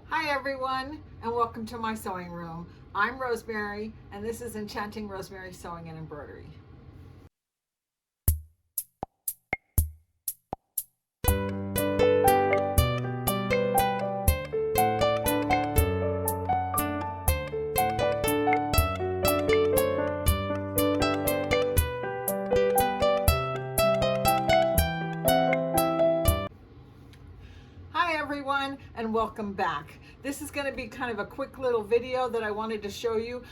Hi everyone, and welcome to my sewing room. I'm Rosemary, and this is Enchanting Rosemary Sewing and Embroidery. Hi everyone, and welcome back. This is going to be kind of a quick little video that I wanted to show you.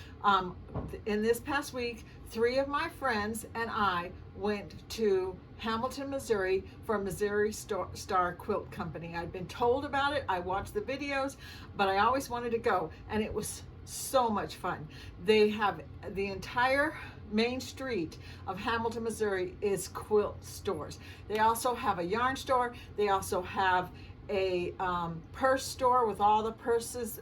In this past week, 3 of my friends and I went to Hamilton, Missouri for Missouri Star Quilt Company. I'd been told about it, I watched the videos, but I always wanted to go, and it was so much fun. They have the entire main street of Hamilton, Missouri is quilt stores. They also have a yarn store. They also have a purse store with all the purses,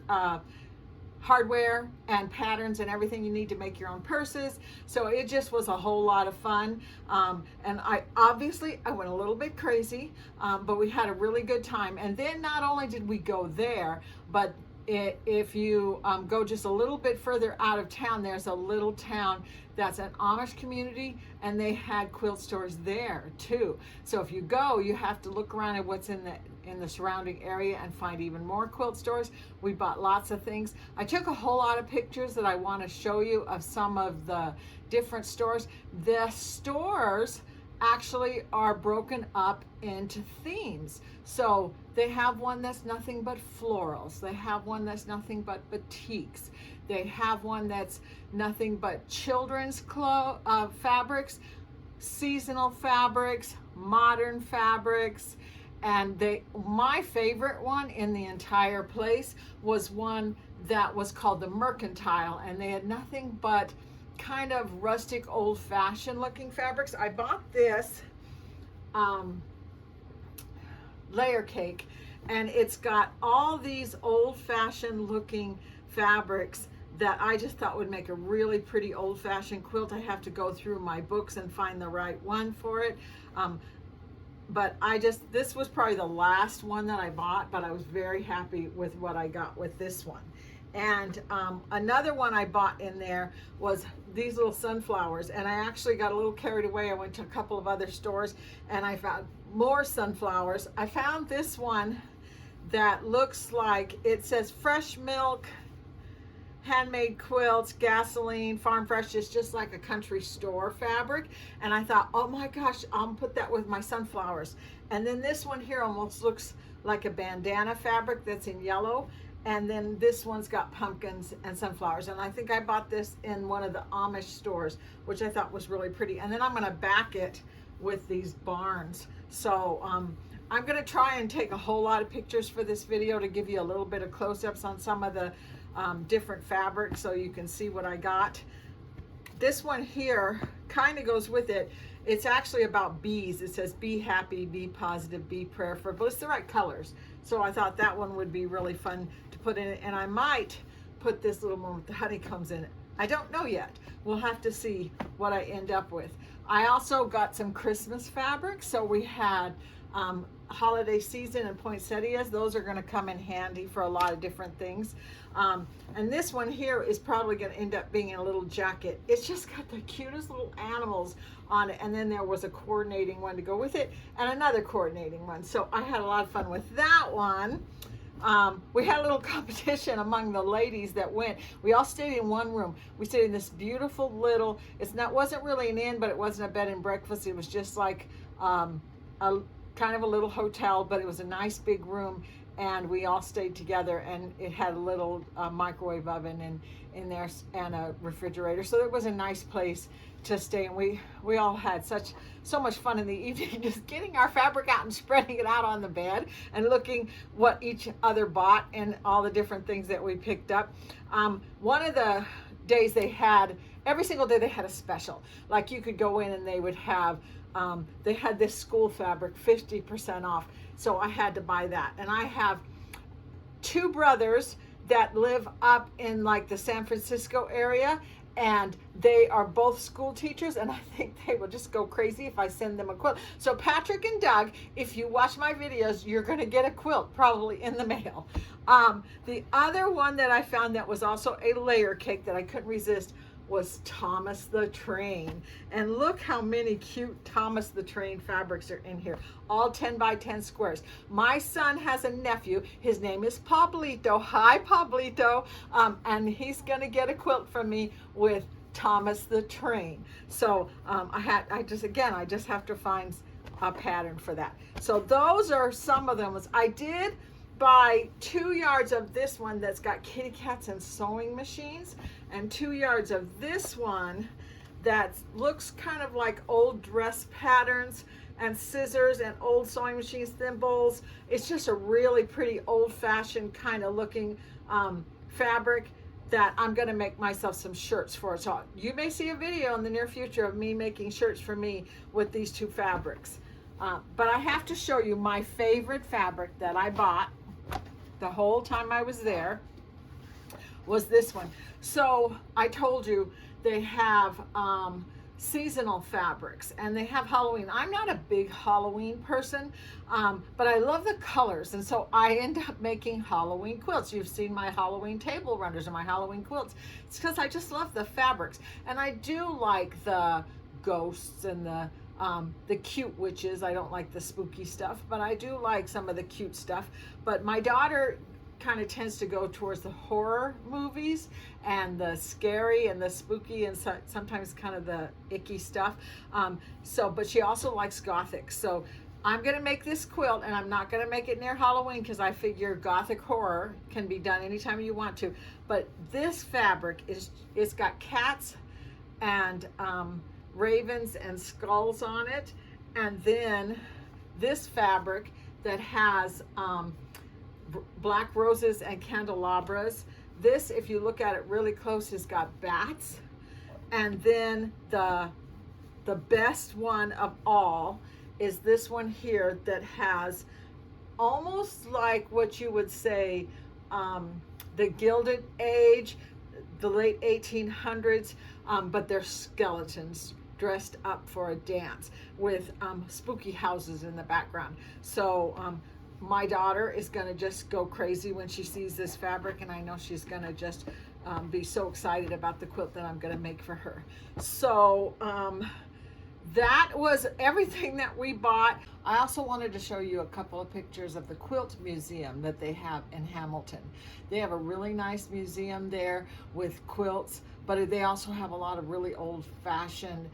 hardware and patterns and everything you need to make your own purses. So it just was a whole lot of fun. And I went a little bit crazy, but we had a really good time. And then not only did we go there, but if you go just a little bit further out of town, there's a little town that's an Amish community, and they had quilt stores there too. So if you go, you have to look around at what's in the surrounding area and find even more quilt stores. We bought lots of things. I took a whole lot of pictures that I want to show you of some of the different stores. The stores actually are broken up into themes. So they have one that's nothing but florals. They have one that's nothing but batiks. They have one that's nothing but children's fabrics, seasonal fabrics, modern fabrics. And my favorite one in the entire place was one that was called the Mercantile, and they had nothing but kind of rustic, old-fashioned looking fabrics. I bought this layer cake, and it's got all these old-fashioned looking fabrics that I just thought would make a really pretty old-fashioned quilt. I have to go through my books and find the right one for it. But this was probably the last one that I bought, but I was very happy with what I got with this one. And another one I bought in there was these little sunflowers, and I actually got a little carried away. I went to a couple of other stores and I found more sunflowers. I found this one that looks like, it says fresh milk, handmade quilts, gasoline, farm fresh. It's just like a country store fabric. And I thought, oh my gosh, I'll put that with my sunflowers. And then this one here almost looks like a bandana fabric that's in yellow. And then this one's got pumpkins and sunflowers. And I think I bought this in one of the Amish stores, which I thought was really pretty. And then I'm gonna back it with these barns. So I'm gonna try and take a whole lot of pictures for this video to give you a little bit of close-ups on some of the different fabrics so you can see what I got. This one here kind of goes with it. It's actually about bees. It says be happy, be positive, be prayerful, but it's the right colors. So I thought that one would be really fun to put in it, and I might put this little one with the honeycombs in it. I don't know yet. We'll have to see what I end up with. I also got some Christmas fabric. So we had holiday season and poinsettias. Those are going to come in handy for a lot of different things. And this one here is probably going to end up being in a little jacket. It's just got the cutest little animals on it, and then there was a coordinating one to go with it and another coordinating one. So I had a lot of fun with that one. We had a little competition among the ladies that went. We all stayed in one room. We stayed in this beautiful little, wasn't really an inn, but it wasn't a bed and breakfast. It was just like a kind of a little hotel, but it was a nice big room, and we all stayed together, and it had a little microwave oven in there and a refrigerator. So it was a nice place to stay, and we all had so much fun in the evening just getting our fabric out and spreading it out on the bed and looking what each other bought and all the different things that we picked up. One of the days every single day they had a special. Like you could go in and they would have they had this school fabric 50% off. So I had to buy that. And I have 2 brothers that live up in like the San Francisco area, and they are both school teachers, and I think they will just go crazy if I send them a quilt. So Patrick and Doug, if you watch my videos, you're going to get a quilt probably in the mail. The other one that I found that was also a layer cake that I couldn't resist was Thomas the Train. And look how many cute Thomas the Train fabrics are in here. All 10 by 10 squares. My son has a nephew. His name is Pablito. Hi, Pablito. And he's going to get a quilt from me with Thomas the Train. So I just have to find a pattern for that. So those are some of them. I did buy 2 yards of this one that's got kitty cats and sewing machines, and 2 yards of this one that looks kind of like old dress patterns and scissors and old sewing machines, thimbles. It's just a really pretty old-fashioned kind of looking fabric that I'm going to make myself some shirts for. So you may see a video in the near future of me making shirts for me with these two fabrics. But I have to show you my favorite fabric that I bought the whole time I was there was this one. So I told you they have seasonal fabrics and they have Halloween. I'm not a big Halloween person, but I love the colors, and so I end up making Halloween quilts. You've seen my Halloween table runners and my Halloween quilts. It's because I just love the fabrics, and I do like the ghosts and the cute witches. I don't like the spooky stuff, but I do like some of the cute stuff. But my daughter kind of tends to go towards the horror movies and the scary and the spooky and sometimes kind of the icky stuff. But she also likes Gothic. So I'm going to make this quilt, and I'm not going to make it near Halloween because I figure Gothic horror can be done anytime you want to. But this fabric it's got cats and ravens and skulls on it, and then this fabric that has black roses and candelabras. This, if you look at it really close, has got bats. And then the best one of all is this one here that has almost like what you would say the Gilded Age, the late 1800s, but they're skeletons dressed up for a dance with spooky houses in the background. So my daughter is going to just go crazy when she sees this fabric, and I know she's going to just be so excited about the quilt that I'm going to make for her. So that was everything that we bought. I also wanted to show you a couple of pictures of the Quilt Museum that they have in Hamilton. They have a really nice museum there with quilts, but they also have a lot of really old-fashioned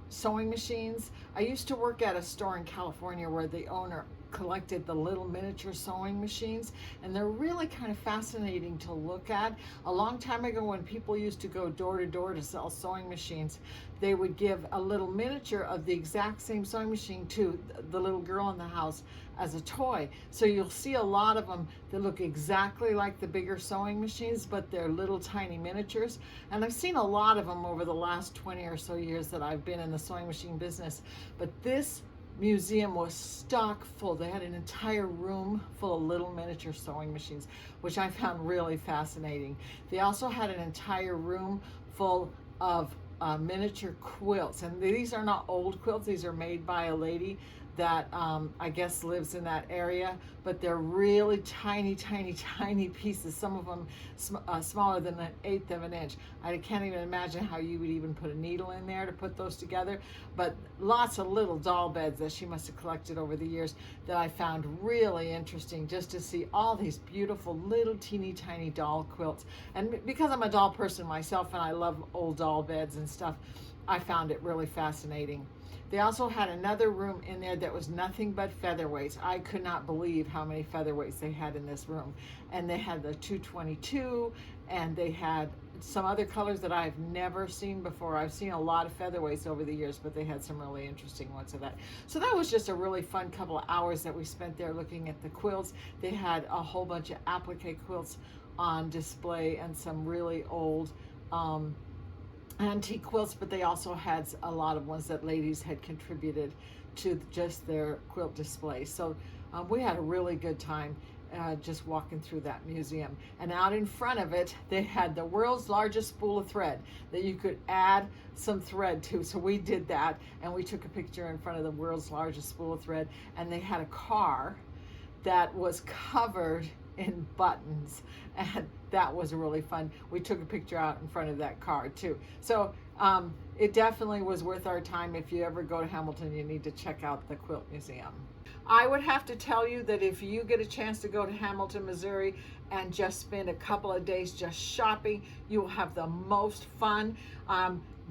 sewing machines. I used to work at a store in California where the owner collected the little miniature sewing machines, and they're really kind of fascinating to look at. A long time ago, when people used to go door to door to sell sewing machines, they would give a little miniature of the exact same sewing machine to the little girl in the house as a toy. So you'll see a lot of them that look exactly like the bigger sewing machines, but they're little tiny miniatures. And I've seen a lot of them over the last 20 or so years that I've been in the sewing machine business. But this museum was stock full. They had an entire room full of little miniature sewing machines, which I found really fascinating. They also had an entire room full of miniature quilts, and these are not old quilts. These are made by a lady that I guess lives in that area, but they're really tiny, tiny, tiny pieces. Some of them smaller than 1/8 of an inch. I can't even imagine how you would even put a needle in there to put those together, but lots of little doll beds that she must have collected over the years that I found really interesting, just to see all these beautiful little teeny tiny doll quilts. And because I'm a doll person myself and I love old doll beds and stuff, I found it really fascinating. They also had another room in there that was nothing but featherweights. I could not believe how many featherweights they had in this room. And they had the 222, and they had some other colors that I've never seen before. I've seen a lot of featherweights over the years, but they had some really interesting ones of that. So that was just a really fun couple of hours that we spent there looking at the quilts. They had a whole bunch of applique quilts on display and some really old antique quilts, but they also had a lot of ones that ladies had contributed to just their quilt display. So we had a really good time just walking through that museum. And out in front of it, they had the world's largest spool of thread that you could add some thread to. So we did that, and we took a picture in front of the world's largest spool of thread. And they had a car that was covered in buttons, and that was really fun. We took a picture out in front of that car too. So it definitely was worth our time. If you ever go to Hamilton, you need to check out the Quilt Museum. I would have to tell you that if you get a chance to go to Hamilton, Missouri, and just spend a couple of days just shopping, you will have the most fun.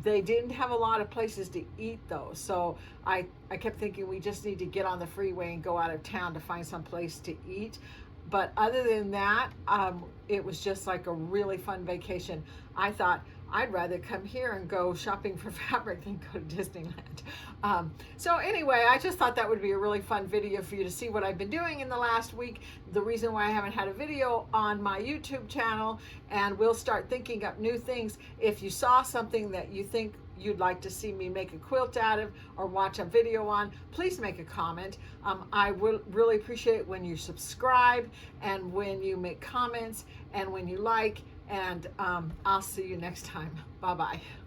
They didn't have a lot of places to eat though, so I kept thinking we just need to get on the freeway and go out of town to find some place to eat. But other than that, it was just like a really fun vacation. I thought I'd rather come here and go shopping for fabric than go to Disneyland. So anyway, I just thought that would be a really fun video for you to see what I've been doing in the last week, the reason why I haven't had a video on my YouTube channel, and we'll start thinking up new things. If you saw something that you think you'd like to see me make a quilt out of or watch a video on, please make a comment. I will really appreciate it when you subscribe and when you make comments and when you like, and I'll see you next time. Bye-bye.